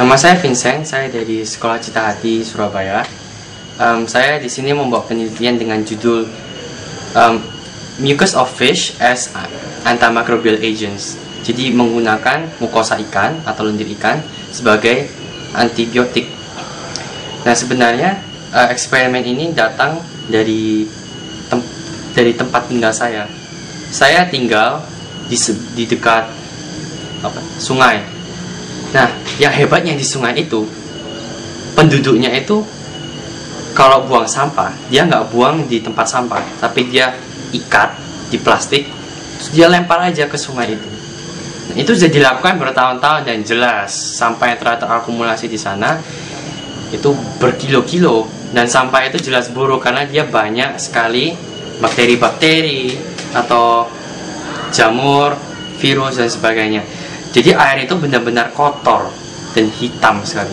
Nama saya Vincent, saya dari Sekolah Cita Hati Surabaya. Saya di sini membawa penelitian dengan judul Mucus of Fish as Antimicrobial Agents. Jadi menggunakan mukosa ikan atau lendir ikan sebagai antibiotik. Nah, sebenarnya eksperimen ini datang dari tempat tinggal saya. Saya tinggal di dekat sungai. Nah, yang hebatnya di sungai itu, penduduknya itu kalau buang sampah, dia nggak buang di tempat sampah, tapi dia ikat di plastik, terus dia lempar aja ke sungai itu. Nah, itu sudah dilakukan bertahun-tahun dan jelas sampah yang terakumulasi di sana itu berkilo-kilo, dan sampah itu jelas buruk karena dia banyak sekali bakteri-bakteri atau jamur, virus dan sebagainya. Jadi air itu benar-benar kotor dan hitam sekali.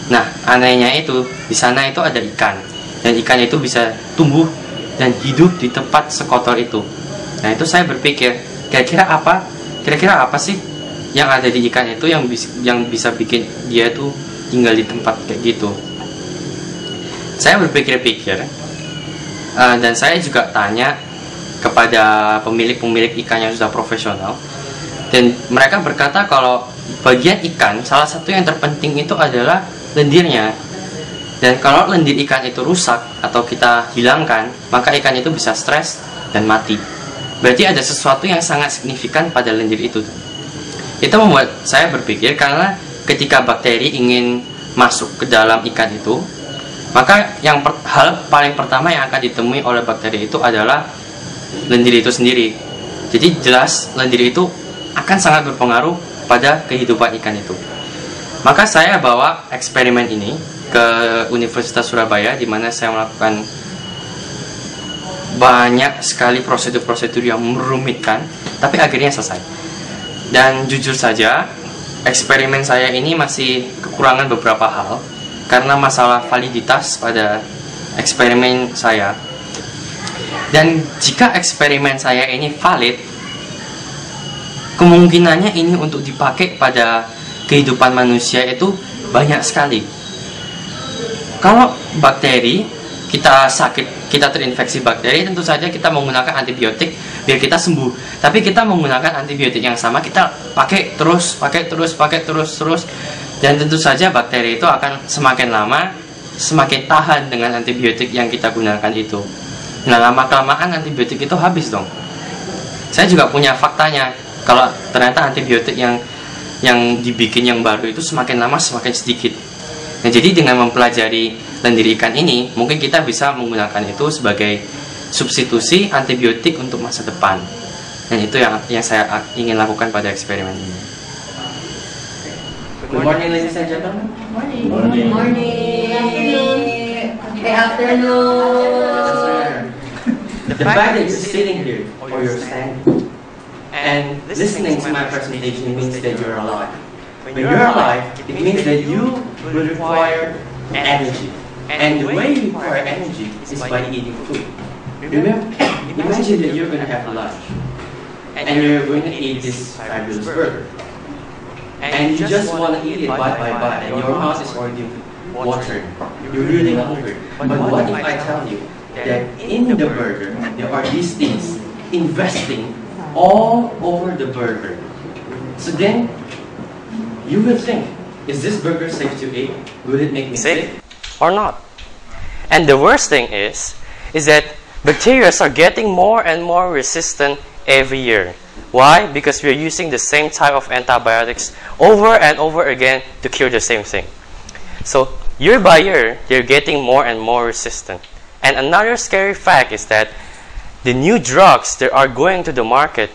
Nah, anehnya itu di sana itu ada ikan, dan ikan itu bisa tumbuh dan hidup di tempat sekotor itu. Nah, itu saya berpikir, kira-kira apa sih yang ada di ikan itu yang bisa bikin dia itu tinggal di tempat kayak gitu. Saya berpikir-pikir, dan saya juga tanya kepada pemilik-pemilik ikan yang sudah profesional, dan mereka berkata kalau bagian ikan salah satu yang terpenting itu adalah lendirnya. Dan kalau lendir ikan itu rusak atau kita hilangkan, maka ikan itu bisa stres dan mati. Berarti ada sesuatu yang sangat signifikan pada lendir itu. Itu membuat saya berpikir, karena ketika bakteri ingin masuk ke dalam ikan itu, maka hal paling pertama yang akan ditemui oleh bakteri itu adalah lendir itu sendiri. Jadi jelas lendir itu akan sangat berpengaruh pada kehidupan ikan itu. Maka saya bawa eksperimen ini ke Universitas Surabaya, di mana saya melakukan banyak sekali prosedur-prosedur yang merumitkan, tapi akhirnya selesai. Dan jujur saja, eksperimen saya ini masih kekurangan beberapa hal karena masalah validitas pada eksperimen saya. Dan jika eksperimen saya ini valid, kemungkinannya ini untuk dipakai pada kehidupan manusia itu banyak sekali. Kalau bakteri, kita sakit, kita terinfeksi bakteri, tentu saja kita menggunakan antibiotik biar kita sembuh. Tapi kita menggunakan antibiotik yang sama, kita pakai terus, dan tentu saja bakteri itu akan semakin lama semakin tahan dengan antibiotik yang kita gunakan itu. Nah, lama-kelamaan antibiotik itu habis dong. Saya juga punya faktanya, kalau ternyata antibiotik yang dibikin yang baru itu semakin lama semakin sedikit. Nah, jadi dengan mempelajari lendir ikan ini, mungkin kita bisa menggunakan itu sebagai substitusi antibiotik untuk masa depan. Dan itu yang saya ingin lakukan pada eksperimen ini. Good morning, ladies and gentlemen. Morning. Morning. Morning. Good afternoon. The fact that you're sitting here or you're standing and listening to my presentation means that you're alive. When you're alive, it means that you will require energy. And the way you require energy is by eating food. Remember, imagine that you're going to have lunch and you're going to eat this fabulous burger. And you just want to eat it bite by bite, and your mouth is already watering. You're really hungry. But what if I tell you that in the burger there are these things investing all over the burger? So then you will think, is this burger safe to eat? Will it make me sick or not? And the worst thing is that bacteria are getting more and more resistant every year. Why? Because we are using the same type of antibiotics over and over again to cure the same thing. So year by year, they're getting more and more resistant. And another scary fact is that the new drugs that are going to the market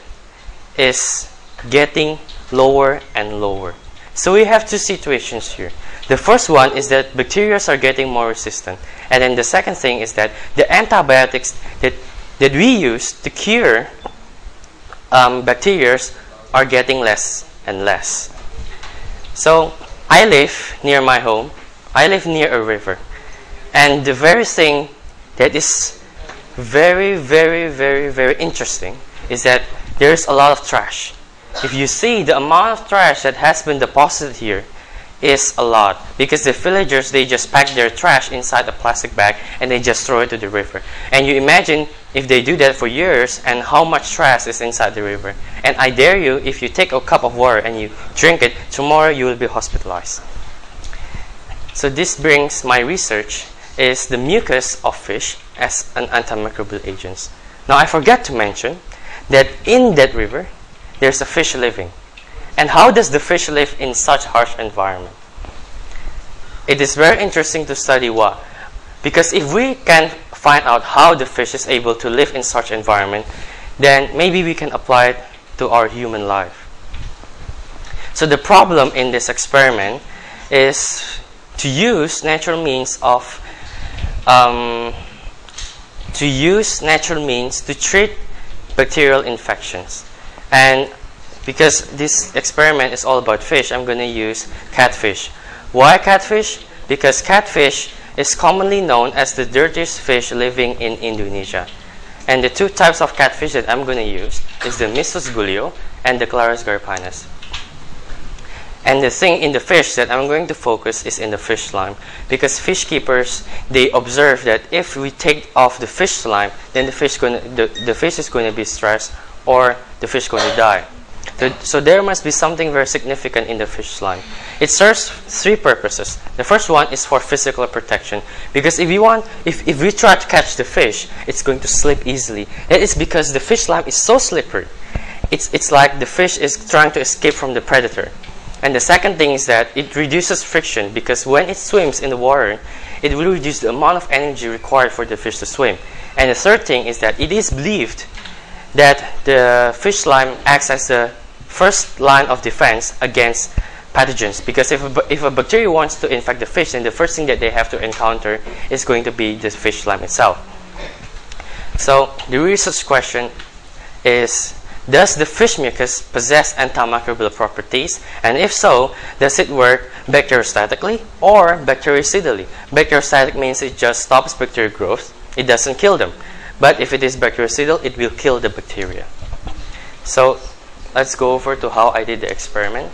is getting lower and lower. So we have two situations here. The first one is that bacteria are getting more resistant. And then the second thing is that the antibiotics that we use to cure bacteria are getting less and less. So I live near my home. I live near a river. And the very thing that is very, very, very, very interesting is that there's a lot of trash. If you see the amount of trash that has been deposited here, is a lot, because the villagers, they just pack their trash inside a plastic bag and they just throw it to the river. And you imagine if they do that for years and how much trash is inside the river. And I dare you, if you take a cup of water and you drink it, tomorrow you will be hospitalized. So this brings my research is the mucus of fish as an antimicrobial agent. Now I forgot to mention that in that river there's a fish living. And how does the fish live in such harsh environment? It is very interesting to study why. Because if we can find out how the fish is able to live in such environment, then maybe we can apply it to our human life. So the problem in this experiment is to use natural means to treat bacterial infections. And because this experiment is all about fish, I'm going to use catfish. Why catfish? Because catfish is commonly known as the dirtiest fish living in Indonesia. And the two types of catfish that I'm going to use is the Mistus gulio and the Clarus gariepinus. And the thing in the fish that I'm going to focus is in the fish slime, because fish keepers, they observe that if we take off the fish slime, then the fish is going to be stressed or the fish is going to die. So there must be something very significant in the fish slime. It serves three purposes. The first one is for physical protection, because if we try to catch the fish, it's going to slip easily. That is because the fish slime is so slippery. It's like the fish is trying to escape from the predator. And the second thing is that it reduces friction, because when it swims in the water, it will reduce the amount of energy required for the fish to swim. And the third thing is that it is believed that the fish slime acts as the first line of defense against pathogens, because if a bacteria wants to infect the fish, then the first thing that they have to encounter is going to be the fish slime itself. So the research question is, does the fish mucus possess antimicrobial properties? And if so, does it work bacteriostatically or bactericidally? Bacteriostatic means it just stops bacterial growth. It doesn't kill them. But if it is bactericidal, it will kill the bacteria. So let's go over to how I did the experiment.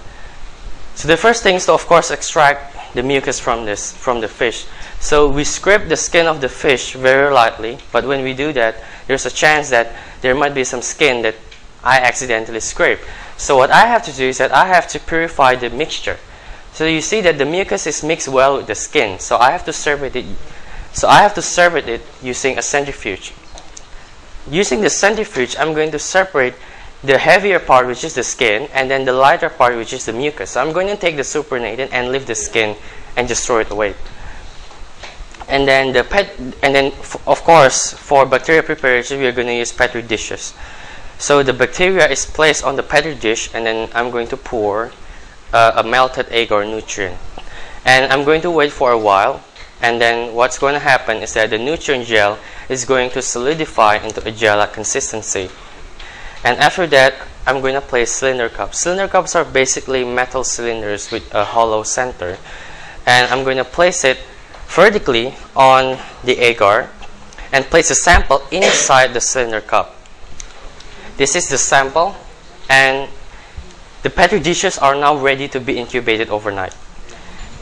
So the first thing is to, of course, extract the mucus from the fish. So we scrape the skin of the fish very lightly, but when we do that, there's a chance that there might be some skin that I accidentally scrape. So what I have to do is that I have to purify the mixture. So you see that the mucus is mixed well with the skin. So I have to separate it using a centrifuge. Using the centrifuge, I'm going to separate the heavier part, which is the skin, and then the lighter part, which is the mucus. So I'm going to take the supernatant and leave the skin and just throw it away. And then of course, for bacteria preparation, we are going to use petri dishes. So the bacteria is placed on the petri dish, and then I'm going to pour a melted agar nutrient. And I'm going to wait for a while, and then what's going to happen is that the nutrient gel is going to solidify into a gel-like consistency. And after that, I'm going to place cylinder cups. Cylinder cups are basically metal cylinders with a hollow center. And I'm going to place it vertically on the agar and place a sample inside the cylinder cup. This is the sample, and the petri dishes are now ready to be incubated overnight.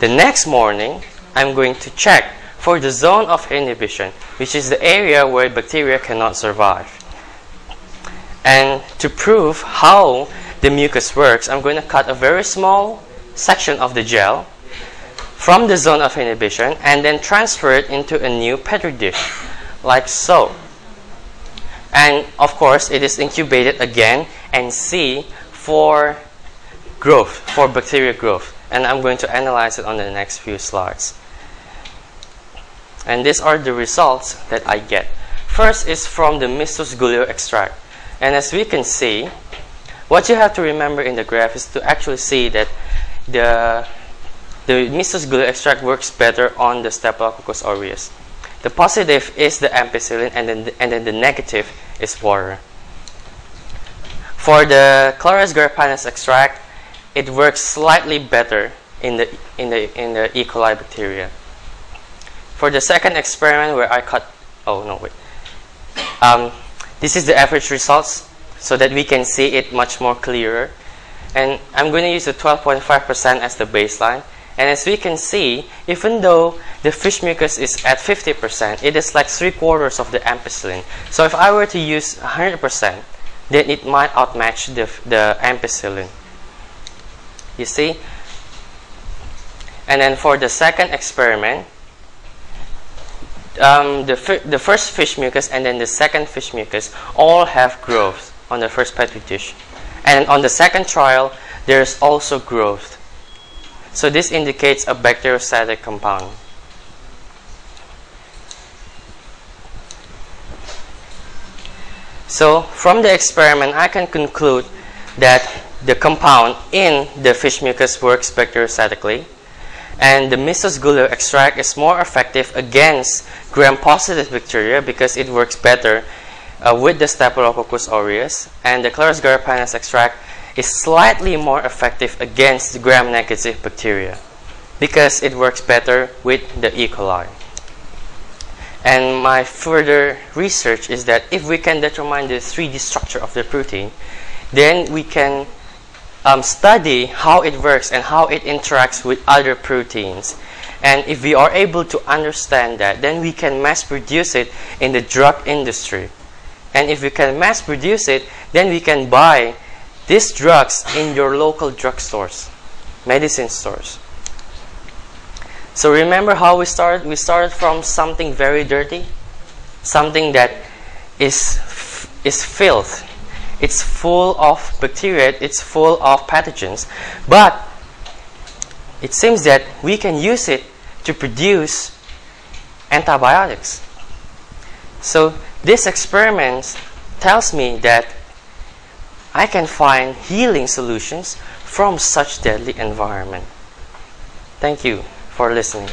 The next morning, I'm going to check for the zone of inhibition, which is the area where bacteria cannot survive. And to prove how the mucus works, I'm going to cut a very small section of the gel from the zone of inhibition and then transfer it into a new petri dish, like so. And of course, it is incubated again and see for growth, for bacteria growth. And I'm going to analyze it on the next few slides. And these are the results that I get. First is from the Mistus gulio extract. And as we can see, what you have to remember in the graph is to actually see that the Mistus gulio extract works better on the Staphylococcus aureus. The positive is the ampicillin, and then the negative is water. For the Clarus gariepinus extract, it works slightly better in the E. coli bacteria. For the second experiment where I cut, this is the average results so that we can see it much more clearer. And I'm going to use the 12.5% as the baseline. And as we can see, even though the fish mucus is at 50%, it is like 3/4 of the ampicillin. So if I were to use 100%, then it might outmatch the ampicillin. You see? And then for the second experiment, the first fish mucus and then the second fish mucus all have growth on the first petri dish. And on the second trial, there's also growth. So this indicates a bacteriostatic compound. So from the experiment, I can conclude that the compound in the fish mucus works bacteriostatically, and the Misosgulio extract is more effective against gram-positive bacteria because it works better with the Staphylococcus aureus, and the Claris garapanus extract is slightly more effective against gram-negative bacteria because it works better with the E. coli. And my further research is that if we can determine the 3D structure of the protein, then we can study how it works and how it interacts with other proteins. And if we are able to understand that, then we can mass produce it in the drug industry. And if we can mass produce it, then we can buy these drugs in your local drugstores, medicine stores. So remember how we started? We started from something very dirty, something that is filth. It's full of bacteria, it's full of pathogens, but it seems that we can use it to produce antibiotics. So this experiment tells me that I can find healing solutions from such deadly environment. Thank you for listening.